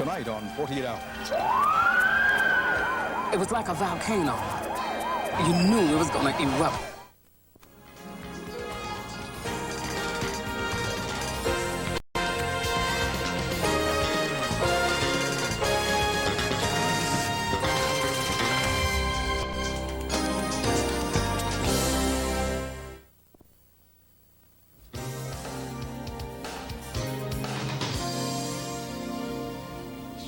Tonight on 48 Hours. It was like a volcano. You knew it was going to erupt.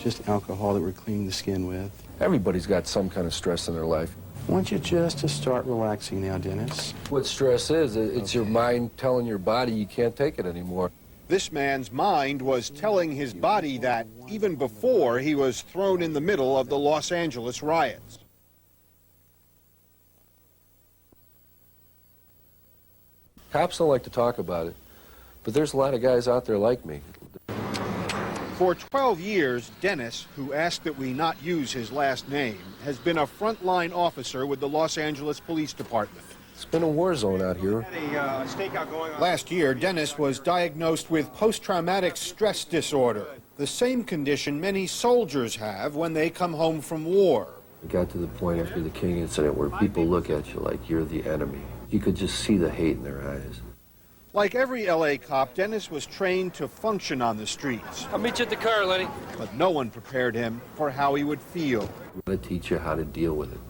Just alcohol that we're cleaning the skin with. Everybody's got some kind of stress in their life. I want you just to start relaxing now, Dennis. What stress is, it's your mind telling your body you can't take it anymore. This man's mind was telling his body that even before he was thrown in the middle of the Los Angeles riots. Cops don't like to talk about it, but there's a lot of guys out there like me. For 12 years, Dennis, who asked that we not use his last name, has been a frontline officer with the Los Angeles Police Department. It's been a war zone out here. Last year, Dennis was diagnosed with post-traumatic stress disorder, the same condition many soldiers have when they come home from war. It got to the point after the King incident where people look at you like you're the enemy. You could just see the hate in their eyes. Like every LA cop, Dennis was trained to function on the streets. I'll meet you at the car, Lenny. But no one prepared him for how he would feel. We're going to teach you how to deal with it.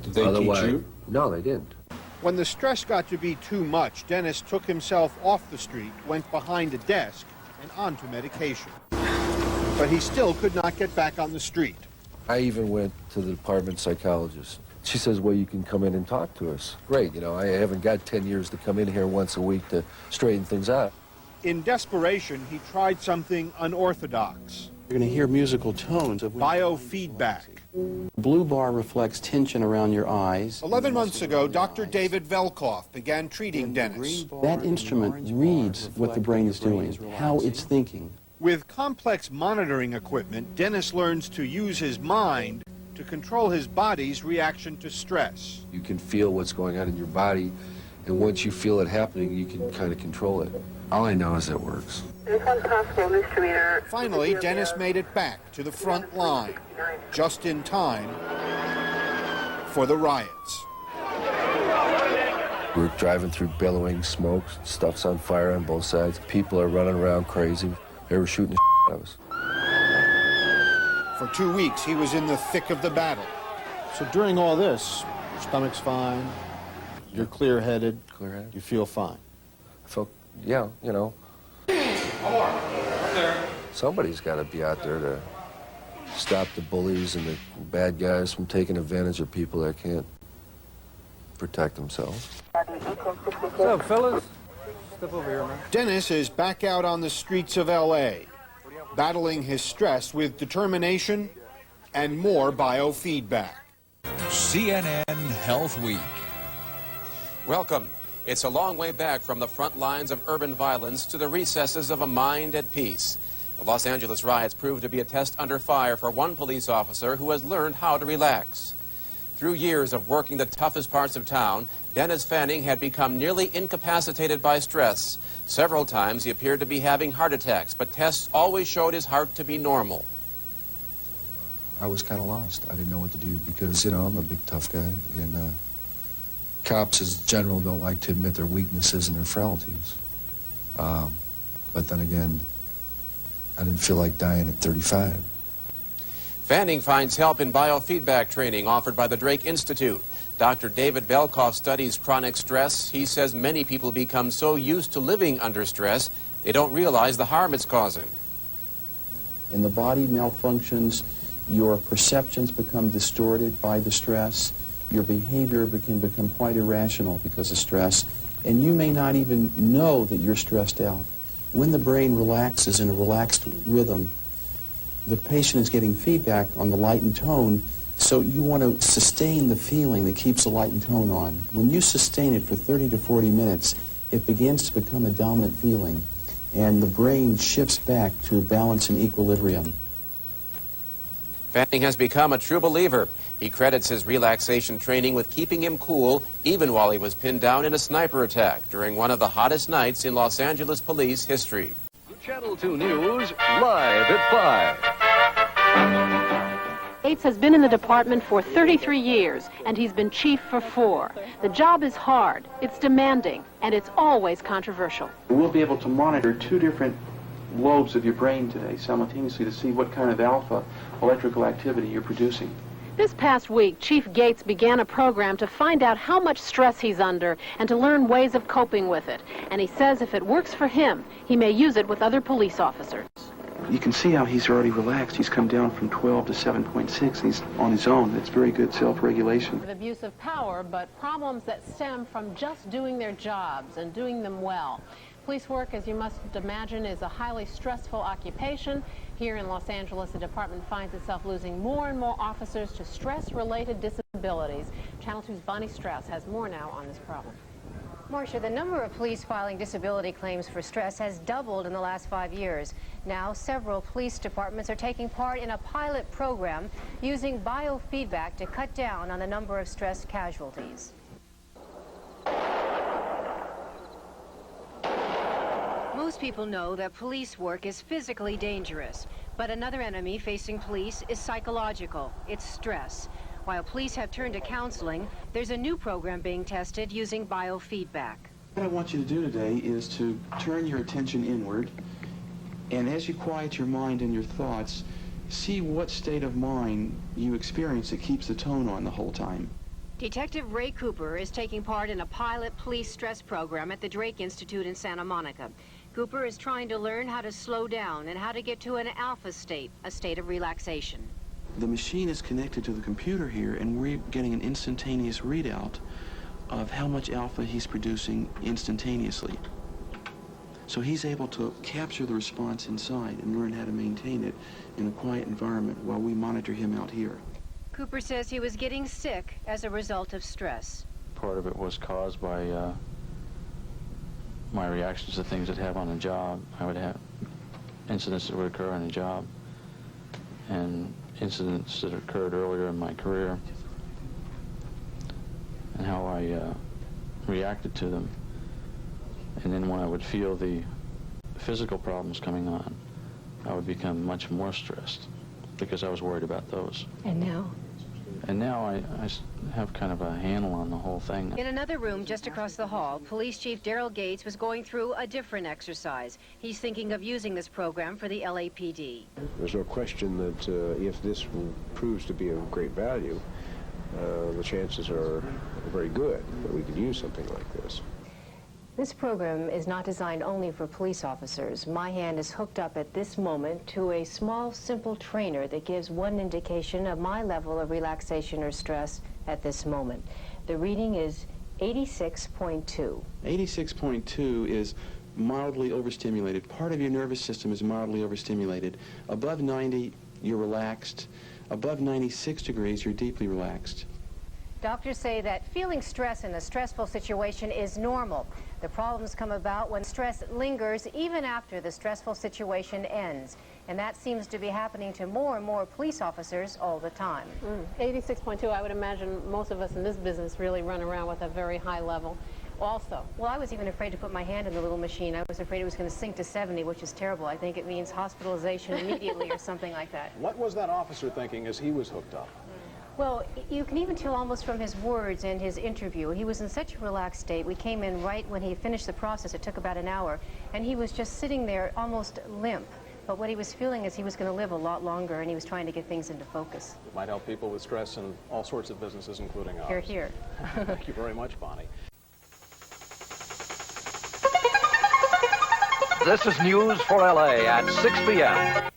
Did they teach you? No, they didn't. When the stress got to be too much, Dennis took himself off the street, went behind a desk, and onto medication. But he still could not get back on the street. I even went to the department psychologist. She says, well, you can come in and talk to us. Great, you know, I haven't got 10 years to come in here once a week to straighten things out. In desperation, he tried something unorthodox. You're going to hear musical tones of Biofeedback. Blue bar reflects tension around your eyes. 11 months ago, Dr. David Velkoff began treating Dennis. That instrument reads what the brain is doing, how it's thinking. With complex monitoring equipment, Dennis learns to use his mind to control his body's reaction to stress. You can feel what's going on in your body, and once you feel it happening, you can kind of control it. All I know is it works. Finally, Dennis made it back to the front line, just in time for the riots. We're driving through billowing smoke, stuff's on fire on both sides. People are running around crazy. They were shooting the at us. For 2 weeks, he was in the thick of the battle. So during all this, your stomach's fine, you're clear-headed, Clear-headed. you feel fine. I felt, yeah, you know. Somebody's got to be out there to stop the bullies and the bad guys from taking advantage of people that can't protect themselves. What's up, fellas? Step over here, man. Dennis is back out on the streets of L.A., battling his stress with determination and more biofeedback. CNN Health Week. Welcome. It's a long way back from the front lines of urban violence to the recesses of a mind at peace. The Los Angeles riots proved to be a test under fire for one police officer who has learned how to relax. Through years of working the toughest parts of town, Dennis Fanning had become nearly incapacitated by stress. Several times he appeared to be having heart attacks, but tests always showed his heart to be normal. I was kind of lost. I didn't know what to do because, you know, I'm a big tough guy, and cops as general don't like to admit their weaknesses and their frailties. But then again, I didn't feel like dying at 35. Fanning finds help in biofeedback training offered by the Drake Institute. Dr. David Velkoff studies chronic stress. He says many people become so used to living under stress, they don't realize the harm it's causing. And the body malfunctions, your perceptions become distorted by the stress, your behavior can become quite irrational because of stress, and you may not even know that you're stressed out. When the brain relaxes in a relaxed rhythm, the patient is getting feedback on the light and tone, so you want to sustain the feeling that keeps the light and tone on. When you sustain it for 30 to 40 minutes, it begins to become a dominant feeling, and the brain shifts back to balance and equilibrium. Fanning has become a true believer. He credits his relaxation training with keeping him cool, even while he was pinned down in a sniper attack during one of the hottest nights in Los Angeles police history. Channel 2 News, live at 5. Gates has been in the department for 33 years, and he's been chief for 4. The job is hard, it's demanding, and it's always controversial. We'll be able to monitor 2 different lobes of your brain today simultaneously to see what kind of alpha electrical activity you're producing. This past week, Chief Gates began a program to find out how much stress he's under and to learn ways of coping with it. And he says if it works for him, he may use it with other police officers. You can see how he's already relaxed. He's come down from 12 to 7.6. He's on his own. It's very good self-regulation. Abuse of power, but problems that stem from just doing their jobs and doing them well. Police work, as you must imagine, is a highly stressful occupation. Here in Los Angeles, the department finds itself losing more and more officers to stress-related disabilities. Channel 2's Bonnie Strauss has more now on this problem. Marcia, the number of police filing disability claims for stress has doubled in the last 5 years. Now, several police departments are taking part in a pilot program using biofeedback to cut down on the number of stress casualties. Most people know that police work is physically dangerous, but another enemy facing police is psychological. It's stress. While police have turned to counseling, there's a new program being tested using biofeedback. What I want you to do today is to turn your attention inward, and as you quiet your mind and your thoughts, see what state of mind you experience that keeps the tone on the whole time. Detective Ray Cooper is taking part in a pilot police stress program at the Drake Institute in Santa Monica. Cooper is trying to learn how to slow down and how to get to an alpha state, a state of relaxation. The machine is connected to the computer here, and we're getting an instantaneous readout of how much alpha he's producing instantaneously. So he's able to capture the response inside and learn how to maintain it in a quiet environment while we monitor him out here. Cooper says he was getting sick as a result of stress. Part of it was caused by my reactions to things that have on a job. I would have incidents that would occur on a job and incidents that occurred earlier in my career and how I reacted to them. And then when I would feel the physical problems coming on, I would become much more stressed because I was worried about those. And now? And now I have kind of a handle on the whole thing. In another room just across the hall, Police Chief Daryl Gates was going through a different exercise. He's thinking of using this program for the LAPD. There's no question that if this proves to be of great value, the chances are very good that we could use something like this. This program is not designed only for police officers. My hand is hooked up at this moment to a small, simple trainer that gives one indication of my level of relaxation or stress at this moment. The reading is 86.2. 86.2 is mildly overstimulated. Part of your nervous system is mildly overstimulated. Above 90, you're relaxed. Above 96 degrees, you're deeply relaxed. Doctors say that feeling stress in a stressful situation is normal. The problems come about when stress lingers even after the stressful situation ends. And that seems to be happening to more and more police officers all the time. 86.2, I would imagine most of us in this business really run around with a very high level also. Well, I was even afraid to put my hand in the little machine. I was afraid it was going to sink to 70, which is terrible. I think it means hospitalization immediately or something like that. What was that officer thinking as he was hooked up? Well, you can even tell almost from his words and his interview. He was in such a relaxed state. We came in right when he finished the process. It took about an hour. And he was just sitting there almost limp. But what he was feeling is he was going to live a lot longer, and he was trying to get things into focus. It might help people with stress in all sorts of businesses, including ours. Hear, hear. Thank you very much, Bonnie. This is News for LA at 6 p.m.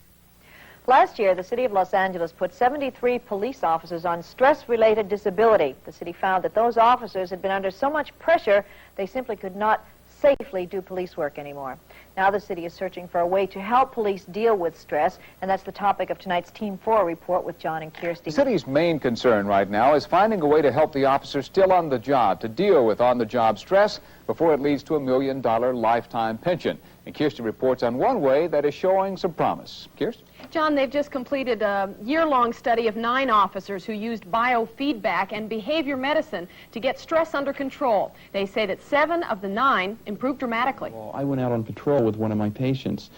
Last year, the city of Los Angeles put 73 police officers on stress-related disability. The city found that those officers had been under so much pressure, they simply could not safely do police work anymore. Now the city is searching for a way to help police deal with stress, and that's the topic of tonight's Team 4 report with John and Kirsty. The city's main concern right now is finding a way to help the officers still on the job to deal with on-the-job stress before it leads to a $1 million lifetime pension. And Kirsty reports on one way that is showing some promise. Kirsty? John, they've just completed a year-long study of 9 officers who used biofeedback and behavior medicine to get stress under control. They say that 7 of the 9 improved dramatically. Well, I went out on patrol with one of my patients,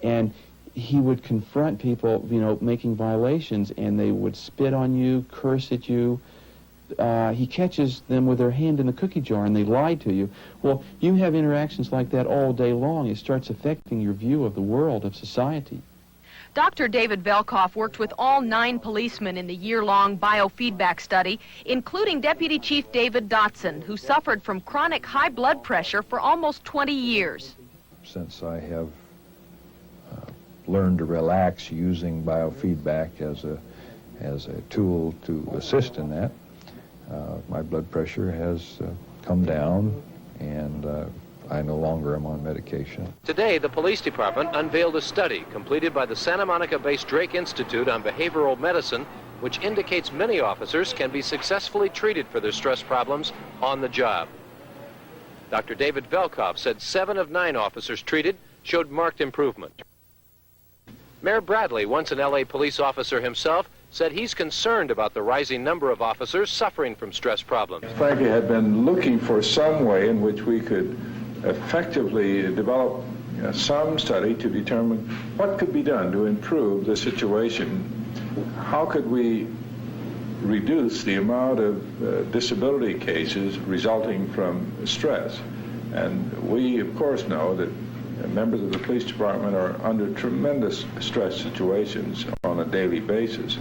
and he would confront people, you know, making violations, and they would spit on you, curse at you. He catches them with their hand in the cookie jar, and they lie to you. Well, you have interactions like that all day long. It starts affecting your view of the world, of society. Dr. David Velkoff worked with all 9 policemen in the year-long biofeedback study, including Deputy Chief David Dotson, who suffered from chronic high blood pressure for almost 20 years. Since I have learned to relax using biofeedback as a tool to assist in that, my blood pressure has come down, and I no longer am on medication. Today, the police department unveiled a study completed by the Santa Monica-based Drake Institute on Behavioral Medicine, which indicates many officers can be successfully treated for their stress problems on the job. Dr. David Velkoff said 7 of 9 officers treated showed marked improvement. Mayor Bradley, once an LA police officer himself, said he's concerned about the rising number of officers suffering from stress problems. Frankly, I've been looking for some way in which we could effectively develop some study to determine what could be done to improve the situation. How could we reduce the amount of disability cases resulting from stress? And we, of course, know that members of the police department are under tremendous stress situations on a daily basis.